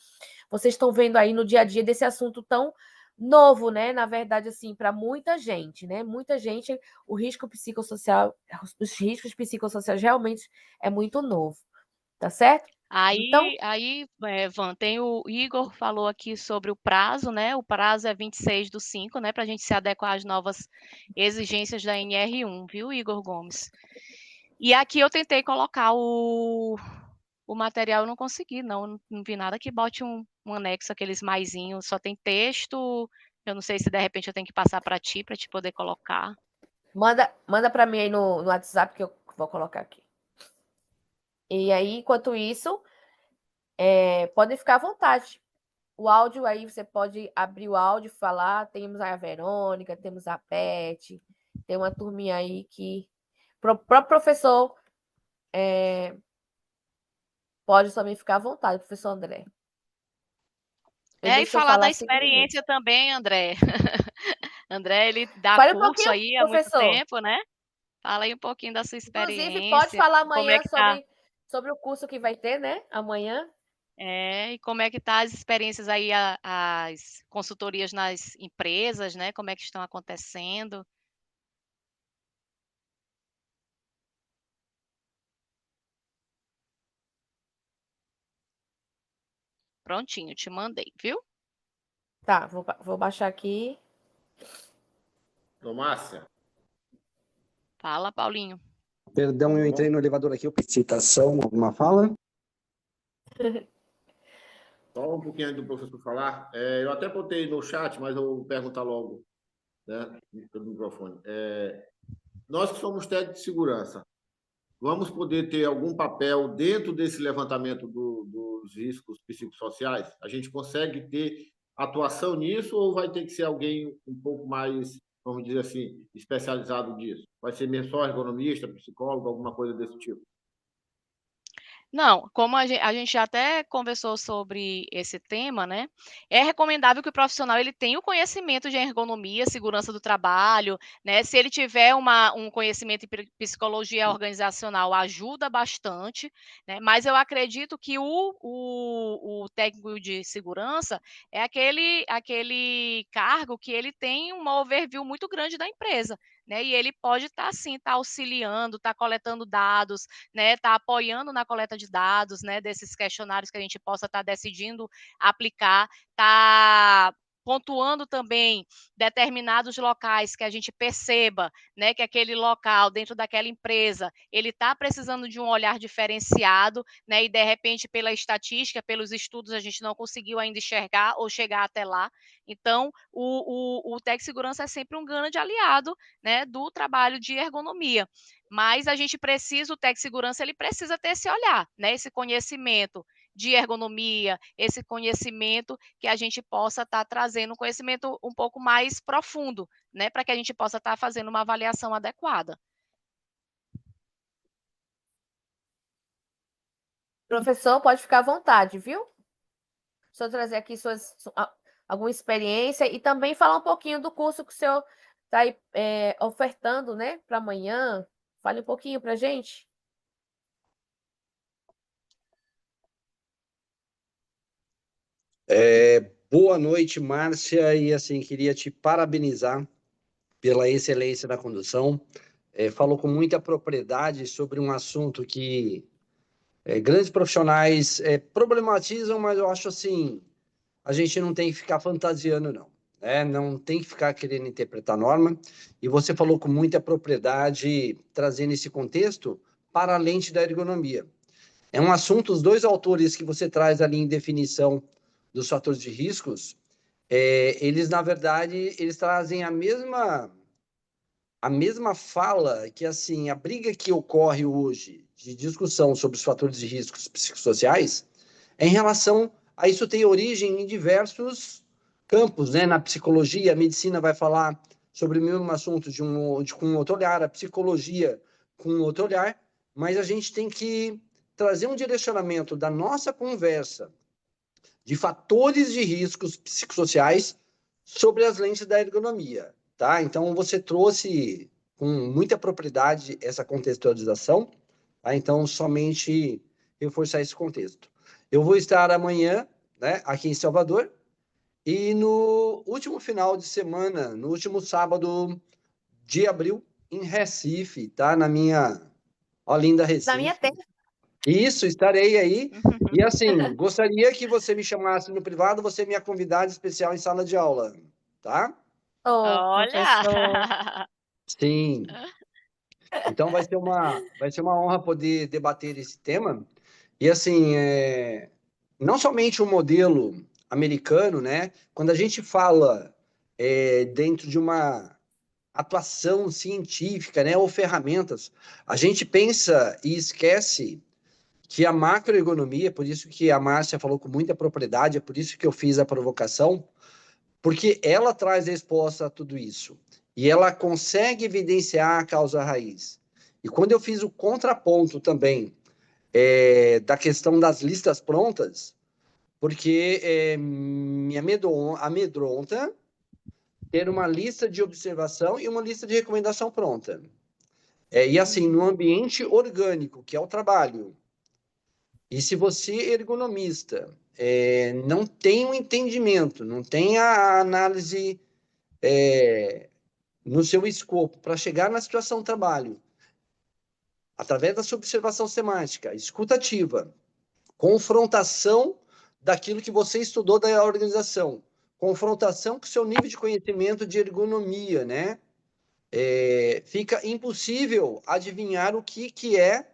vocês estão vendo aí no dia a dia desse assunto tão novo, né? Na verdade, assim, para muita gente, né? Muita gente, o risco psicossocial, os riscos psicossociais realmente é muito novo, tá certo? Então, Van, tem o Igor falou aqui sobre o prazo, né? O prazo é 26/5, né? Para a gente se adequar às novas exigências da NR1, viu, Igor Gomes? E aqui eu tentei colocar o material, eu não consegui, não vi nada que bote um anexo, aqueles maisinhos, só tem texto. Eu não sei se de repente eu tenho que passar para ti poder colocar. Manda para mim aí no WhatsApp que eu vou colocar aqui. E aí, enquanto isso, podem ficar à vontade. O áudio aí, você pode abrir o áudio e falar. Temos a Verônica, temos a Pet, tem uma turminha aí que... O próprio professor pode também ficar à vontade, professor André. E falar da experiência também, André. André, ele dá Fale curso aí há muito tempo, né? Fala aí um pouquinho da sua experiência. Inclusive, pode falar amanhã tá? sobre o curso que vai ter, né? Amanhã. E como é que tá as experiências aí, as consultorias nas empresas, né? Como é que estão acontecendo? Prontinho, te mandei, viu? Tá, vou baixar aqui. Ô, Márcia. Fala, Paulinho. Perdão, eu entrei no elevador aqui, eu pedi citação, alguma fala? Só um pouquinho antes do professor falar. Eu até botei no chat, mas eu vou perguntar logo, né, pelo microfone. Nós que somos técnicos de segurança, vamos poder ter algum papel dentro desse levantamento dos riscos psicossociais? A gente consegue ter atuação nisso ou vai ter que ser alguém um pouco mais, vamos dizer assim, especializado nisso? Vai ser mesmo só ergonomista, psicólogo, alguma coisa desse tipo? Não, como a gente já até conversou sobre esse tema, né? É recomendável que o profissional ele tenha o conhecimento de ergonomia, segurança do trabalho, né? Se ele tiver um conhecimento em psicologia organizacional, ajuda bastante, né? Mas eu acredito que o técnico de segurança é aquele cargo que ele tem uma overview muito grande da empresa, né? E ele pode estar, sim, auxiliando, estar coletando dados, né, tá apoiando na coleta de dados, né, desses questionários que a gente possa estar decidindo aplicar, tá pontuando também determinados locais que a gente perceba, né, que aquele local dentro daquela empresa, ele está precisando de um olhar diferenciado, né, e de repente pela estatística, pelos estudos a gente não conseguiu ainda enxergar ou chegar até lá. Então, o Tec Segurança é sempre um grande aliado, né, do trabalho de ergonomia. Mas a gente precisa, o Tec Segurança, ele precisa ter esse olhar, né, esse conhecimento de ergonomia, esse conhecimento que a gente possa estar trazendo, um conhecimento um pouco mais profundo, né, para que a gente possa estar fazendo uma avaliação adequada. Professor, pode ficar à vontade, viu? Só trazer aqui alguma experiência e também falar um pouquinho do curso que o senhor está aí ofertando, né, para amanhã. Fale um pouquinho para a gente. Boa noite, Márcia, e assim, queria te parabenizar pela excelência da condução. Falou com muita propriedade sobre um assunto que grandes profissionais problematizam, mas eu acho assim, a gente não tem que ficar fantasiando, não. Não tem que ficar querendo interpretar a norma. E você falou com muita propriedade, trazendo esse contexto para a lente da ergonomia. É um assunto, os dois autores que você traz ali em definição dos fatores de riscos, eles, na verdade, eles trazem a mesma fala que, assim, a briga que ocorre hoje de discussão sobre os fatores de riscos psicossociais, em relação a isso tem origem em diversos campos, né? Na psicologia, a medicina vai falar sobre o mesmo assunto com um outro olhar, a psicologia com um outro olhar, mas a gente tem que trazer um direcionamento da nossa conversa de fatores de riscos psicossociais sobre as lentes da ergonomia, tá? Então, você trouxe com muita propriedade essa contextualização, tá? Então, somente reforçar esse contexto. Eu vou estar amanhã, né, aqui em Salvador, e no último final de semana, no último sábado de abril, em Recife, tá? Na minha linda Na minha Recife. terra. Isso, estarei aí. E assim, gostaria que você me chamasse no privado, você é minha convidada especial em sala de aula, tá? Oh, Olha! professor. Sim. Então vai ser uma honra poder debater esse tema. E assim, não somente o modelo americano, né? Quando a gente fala dentro de uma atuação científica, né, ou ferramentas, a gente pensa e esquece que a macroeconomia, por isso que a Márcia falou com muita propriedade, é por isso que eu fiz a provocação, porque ela traz resposta a tudo isso. E ela consegue evidenciar a causa raiz. E quando eu fiz o contraponto também da questão das listas prontas, porque me amedronta ter uma lista de observação e uma lista de recomendação pronta. E assim, no ambiente orgânico, que é o trabalho, e se você, ergonomista, não tem um entendimento, não tem a análise no seu escopo para chegar na situação do trabalho, através da sua observação semântica, escutativa, confrontação daquilo que você estudou da organização, confrontação com o seu nível de conhecimento de ergonomia, né? Fica impossível adivinhar o que é,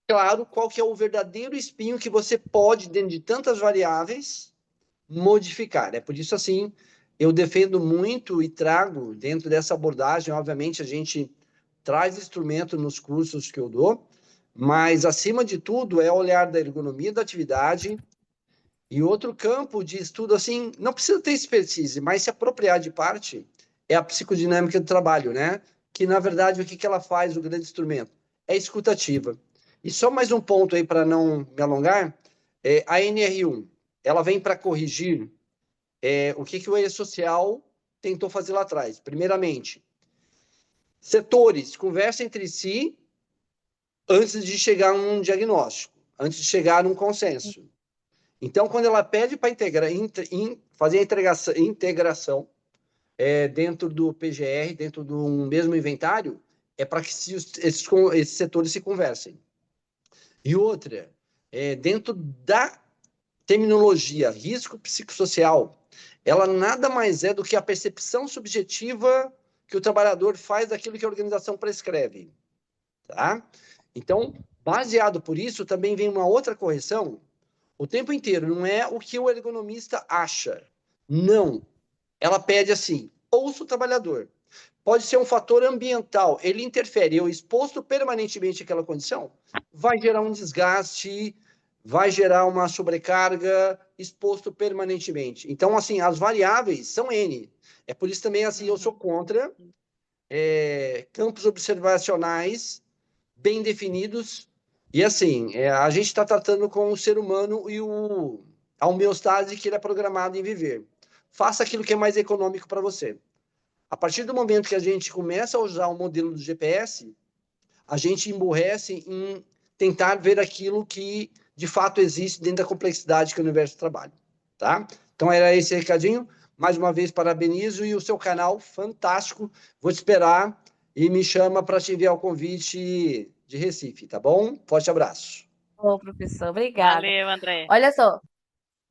claro, qual que é o verdadeiro espinho que você pode, dentro de tantas variáveis, modificar. É por isso, assim, eu defendo muito e trago dentro dessa abordagem, obviamente, a gente traz instrumento nos cursos que eu dou, mas, acima de tudo, é olhar da ergonomia da atividade e outro campo de estudo, assim, não precisa ter expertise, mas se apropriar de parte, é a psicodinâmica do trabalho, né? Que, na verdade, o que ela faz, o grande instrumento? É escutativa. E só mais um ponto aí para não me alongar, a NR1, ela vem para corrigir o que o E-Social tentou fazer lá atrás. Primeiramente, setores conversam entre si antes de chegar a um diagnóstico, antes de chegar a um consenso. Então, quando ela pede para fazer a integração dentro do PGR, dentro de um mesmo inventário, é para que esses setores se conversem. E outra, dentro da terminologia risco psicossocial, ela nada mais é do que a percepção subjetiva que o trabalhador faz daquilo que a organização prescreve. Tá? Então, baseado por isso, também vem uma outra correção o tempo inteiro, não é o que o ergonomista acha. Não. Ela pede assim, ouça o trabalhador. Pode ser um fator ambiental, ele interfere, eu exposto permanentemente àquela condição, vai gerar um desgaste, vai gerar uma sobrecarga, exposto permanentemente. Então, assim, as variáveis são N. É por isso também, assim, eu sou contra campos observacionais bem definidos. E, assim, a gente está tratando com o ser humano e a homeostase que ele é programado em viver. Faça aquilo que é mais econômico para você. A partir do momento que a gente começa a usar o modelo do GPS, a gente emburrece em tentar ver aquilo que, de fato, existe dentro da complexidade que é o universo do trabalho. Tá? Então, era esse recadinho. Mais uma vez, parabenizo e o seu canal, fantástico. Vou te esperar e me chama para te enviar o convite de Recife, tá bom? Forte abraço. Ô, professor, obrigada. Valeu, André. Olha só,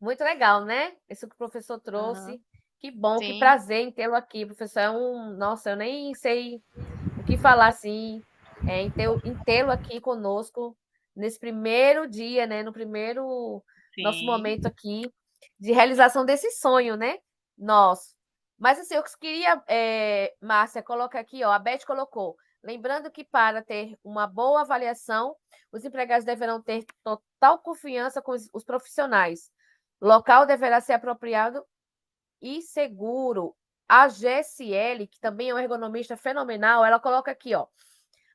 muito legal, né? Isso que o professor trouxe. Uhum. Que bom, Sim. que prazer em tê-lo aqui, professor. Nossa, eu nem sei o que falar assim, em tê-lo aqui conosco nesse primeiro dia, né? No primeiro nosso Sim. momento aqui de realização desse sonho, né? Nosso. Mas assim, eu queria, Márcia, coloca aqui, ó, a Beth colocou. Lembrando que para ter uma boa avaliação, os empregados deverão ter total confiança com os profissionais. Local deverá ser apropriado e seguro. A GSL, que também é uma ergonomista fenomenal, ela coloca aqui, ó,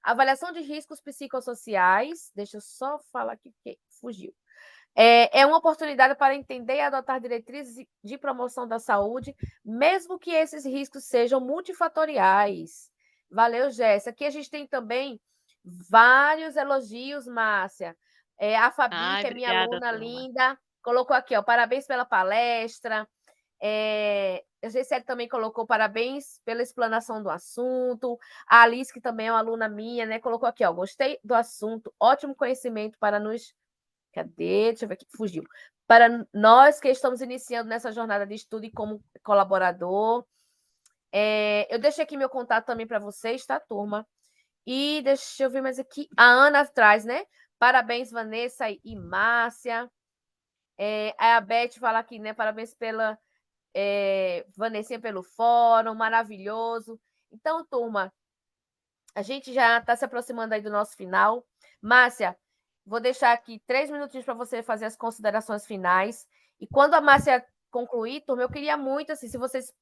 avaliação de riscos psicossociais. Deixa eu só falar aqui, porque fugiu. É uma oportunidade para entender e adotar diretrizes de promoção da saúde, mesmo que esses riscos sejam multifatoriais. Valeu, Jéssica. Aqui a gente tem também vários elogios, Márcia. A Fabi, que é minha Obrigada, aluna turma. linda, colocou aqui, ó, parabéns pela palestra. A Gisele também colocou parabéns pela explanação do assunto. A Alice, que também é uma aluna minha, né, colocou aqui, ó, gostei do assunto, ótimo conhecimento para nos... Cadê? Deixa eu ver aqui, fugiu. Para nós que estamos iniciando nessa jornada de estudo e como colaborador. Eu deixei aqui meu contato também para vocês, tá, turma? E deixa eu ver mais aqui. A Ana traz, né? Parabéns, Vanessa e Márcia. A Beth fala aqui, né? Parabéns pela Vanessinha pelo fórum, maravilhoso. Então, turma, a gente já está se aproximando aí do nosso final. Márcia, vou deixar aqui 3 minutinhos para você fazer as considerações finais. E quando a Márcia concluir, turma, eu queria muito, assim, se vocês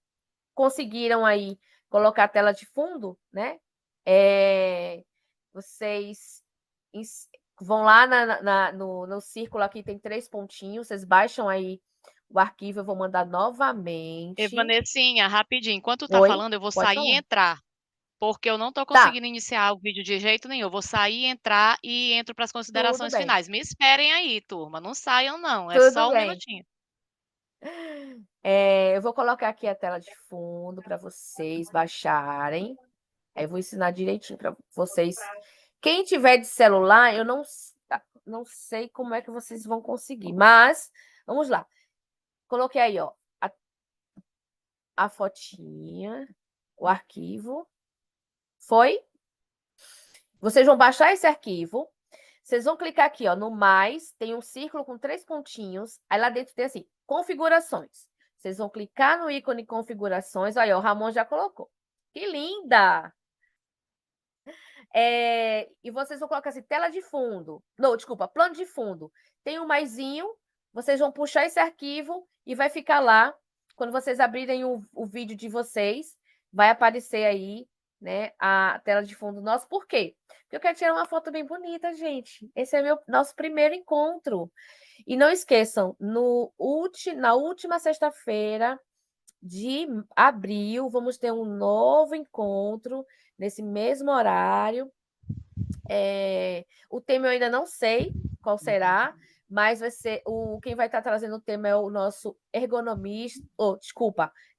conseguiram aí colocar a tela de fundo, né? Vocês vão lá no círculo aqui, tem 3 pontinhos, vocês baixam aí o arquivo, eu vou mandar novamente. Vanessinha, rapidinho, enquanto tá Oi? falando, eu vou Pode sair falar. e entrar, porque eu não estou Tá. conseguindo iniciar o vídeo de jeito nenhum. Eu vou sair, entrar e entro para as considerações bem. finais. Me esperem aí, turma, não saiam não, é Tudo só um bem. minutinho. Eu vou colocar aqui a tela de fundo para vocês baixarem. Aí eu vou ensinar direitinho para vocês. Quem tiver de celular, eu não sei como é que vocês vão conseguir, mas vamos lá. Coloquei aí, ó, a fotinha, o arquivo. Foi? Vocês vão baixar esse arquivo. Vocês vão clicar aqui, ó, no mais, tem um círculo com 3 pontinhos. Aí lá dentro tem assim, configurações. Vocês vão clicar no ícone configurações. Olha, o Ramon já colocou. Que linda! E vocês vão colocar assim, tela de fundo. Não, desculpa, plano de fundo. Tem um maisinho. Vocês vão puxar esse arquivo e vai ficar lá. Quando vocês abrirem o vídeo de vocês, vai aparecer aí né, a tela de fundo nosso. Por quê? Porque eu quero tirar uma foto bem bonita, gente. Esse é nosso primeiro encontro. E não esqueçam, na última sexta-feira de abril, vamos ter um novo encontro nesse mesmo horário. O tema eu ainda não sei qual será, mas vai ser quem vai estar trazendo o tema é o nosso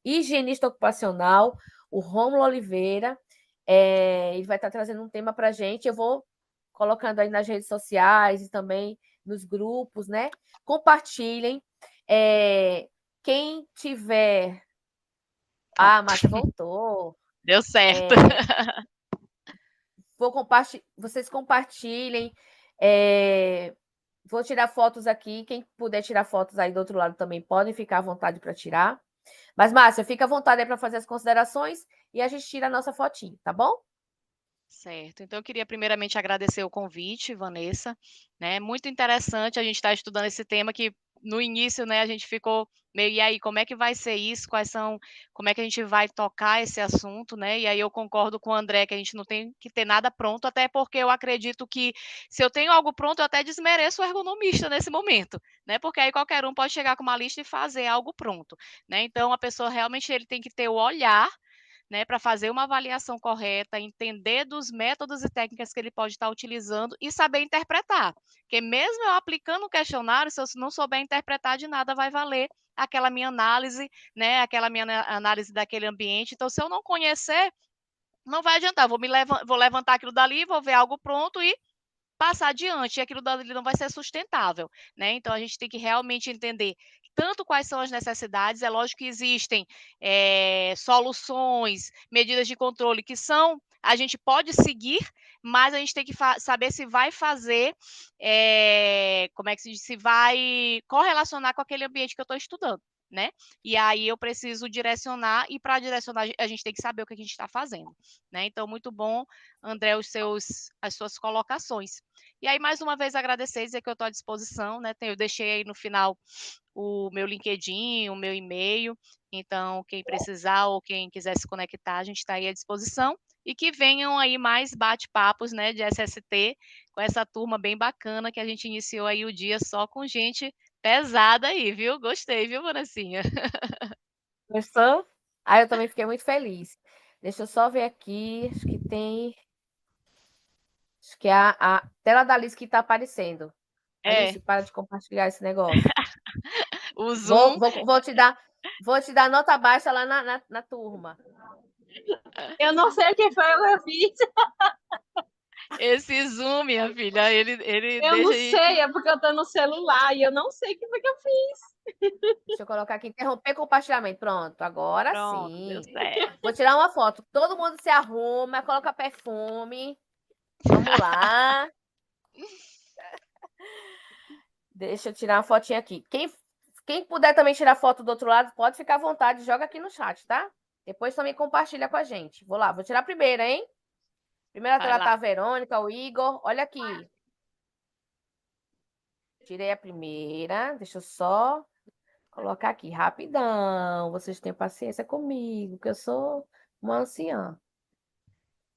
higienista ocupacional, o Rômulo Oliveira. Ele vai estar trazendo um tema para a gente. Eu vou colocando aí nas redes sociais e também nos grupos, né? Compartilhem. Quem tiver. Ah, Márcia voltou. Deu certo. Vocês compartilhem. Vou tirar fotos aqui. Quem puder tirar fotos aí do outro lado também podem ficar à vontade para tirar. Mas, Márcia, fica à vontade aí para fazer as considerações e a gente tira a nossa fotinho, tá bom? Certo. Então, eu queria primeiramente agradecer o convite, Vanessa, né? Muito interessante a gente estar estudando esse tema que no início, né, a gente ficou meio, e aí, como é que vai ser isso? Como é que a gente vai tocar esse assunto, né? E aí eu concordo com o André que a gente não tem que ter nada pronto, até porque eu acredito que se eu tenho algo pronto, eu até desmereço o ergonomista nesse momento, né? Porque aí qualquer um pode chegar com uma lista e fazer algo pronto, né? Então, a pessoa realmente ele tem que ter o olhar, né, para fazer uma avaliação correta, entender dos métodos e técnicas que ele pode estar utilizando e saber interpretar. Porque mesmo eu aplicando o questionário, se eu não souber interpretar, de nada vai valer aquela minha análise, né, aquela minha análise daquele ambiente. Então, se eu não conhecer, não vai adiantar. Vou levantar aquilo dali, vou ver algo pronto e passar adiante, e aquilo dali não vai ser sustentável, né? Então a gente tem que realmente entender tanto quais são as necessidades, é lógico que existem soluções, medidas de controle a gente pode seguir, mas a gente tem que saber se vai fazer, como é que se diz, se vai correlacionar com aquele ambiente que eu estou estudando, né? E aí eu preciso direcionar, e para direcionar a gente tem que saber o que a gente está fazendo, né? Então, muito bom, André, as suas colocações. E aí, mais uma vez, agradecer, dizer que eu estou à disposição, né? Eu deixei aí no final o meu LinkedIn, o meu e-mail. Então, quem precisar ou quem quiser se conectar, a gente está aí à disposição. E que venham aí mais bate-papos, né, de SST, com essa turma bem bacana que a gente iniciou aí o dia só com gente pesada aí, viu? Gostei, viu, Vanessinha? Gostou? Eu também fiquei muito feliz. Deixa eu só ver aqui. Acho que tem. Acho que é a tela da Alice que está aparecendo. Alice, para de compartilhar esse negócio. O Zoom. Vou te dar nota baixa lá na turma. Eu não sei o que foi que eu fiz. Esse Zoom, minha filha, ele eu não sei, é porque eu estou no celular e eu não sei o que foi que eu fiz. Deixa eu colocar aqui, interromper compartilhamento. Pronto, agora Pronto, sim. deu certo. Vou tirar uma foto. Todo mundo se arruma, coloca perfume. Vamos lá. Deixa eu tirar uma fotinha aqui. Quem puder também tirar foto do outro lado, pode ficar à vontade, joga aqui no chat, tá? Depois também compartilha com a gente. Vou lá, vou tirar a primeira, hein? Primeira tela tá a Verônica, o Igor. Olha aqui. Tirei a primeira. Deixa eu só colocar aqui rapidão. Vocês têm paciência comigo, que eu sou uma anciã.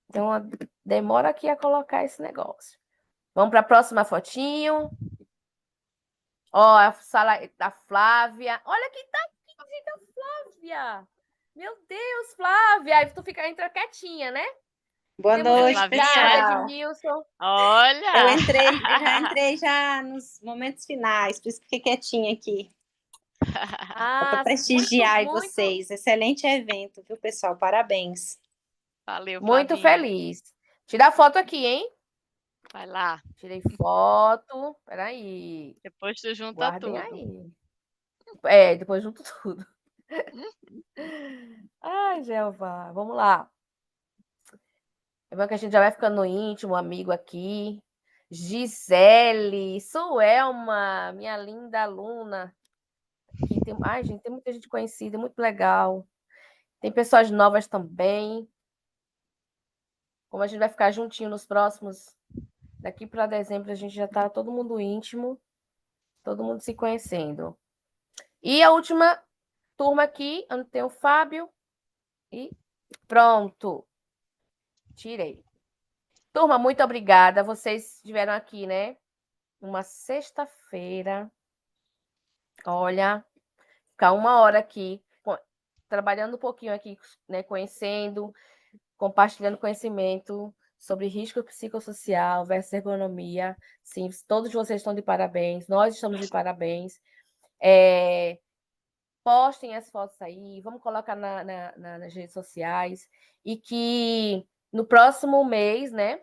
Então, demora aqui a colocar esse negócio. Vamos para a próxima fotinho. Ó, a sala da Flávia. Olha quem tá aqui, gente, a Flávia. Meu Deus, Flávia. Aí tu entra quietinha, né? Boa noite, pessoal. Edmilson. Olha! Eu já entrei nos momentos finais, por isso que fiquei quietinha aqui. Para prestigiar vocês. Excelente evento, viu, pessoal? Parabéns. Valeu, muito Flavinha. Feliz. Tira a foto aqui, hein? Vai lá. Tirei foto. Peraí. Depois tu junta Guardem tudo. aí. Depois junto tudo. Ai, Jeová. Vamos lá. É bom que a gente já vai ficando íntimo, amigo aqui. Gisele, Suelma, minha linda aluna. Ai, gente, tem muita gente conhecida, muito legal. Tem pessoas novas também. Como a gente vai ficar juntinho nos próximos... Daqui para dezembro a gente já está todo mundo íntimo, todo mundo se conhecendo. E a última turma aqui, onde tem o Fábio. E pronto. Tirei. Turma, muito obrigada. Vocês estiveram aqui, né? Uma sexta-feira. Olha, ficar 1 hora aqui, trabalhando um pouquinho aqui, né? Conhecendo, compartilhando conhecimento sobre risco psicossocial versus ergonomia. Sim, todos vocês estão de parabéns. Nós estamos de parabéns. Postem as fotos aí, vamos colocar nas redes sociais. E que no próximo mês, né?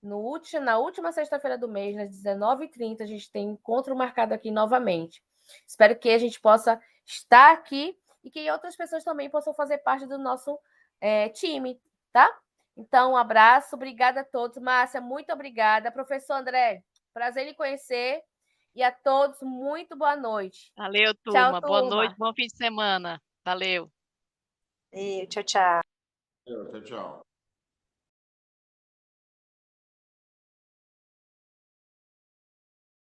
Na última sexta-feira do mês, às 19h30, a gente tem encontro marcado aqui novamente. Espero que a gente possa estar aqui e que outras pessoas também possam fazer parte do nosso time, tá? Então, um abraço, obrigada a todos. Márcia, muito obrigada. Professor André, prazer em conhecer. E a todos, muito boa noite. Valeu, Tchau, turma. Boa noite, turma. bom fim de semana. Valeu. Tchau, tchau. Tchau, tchau.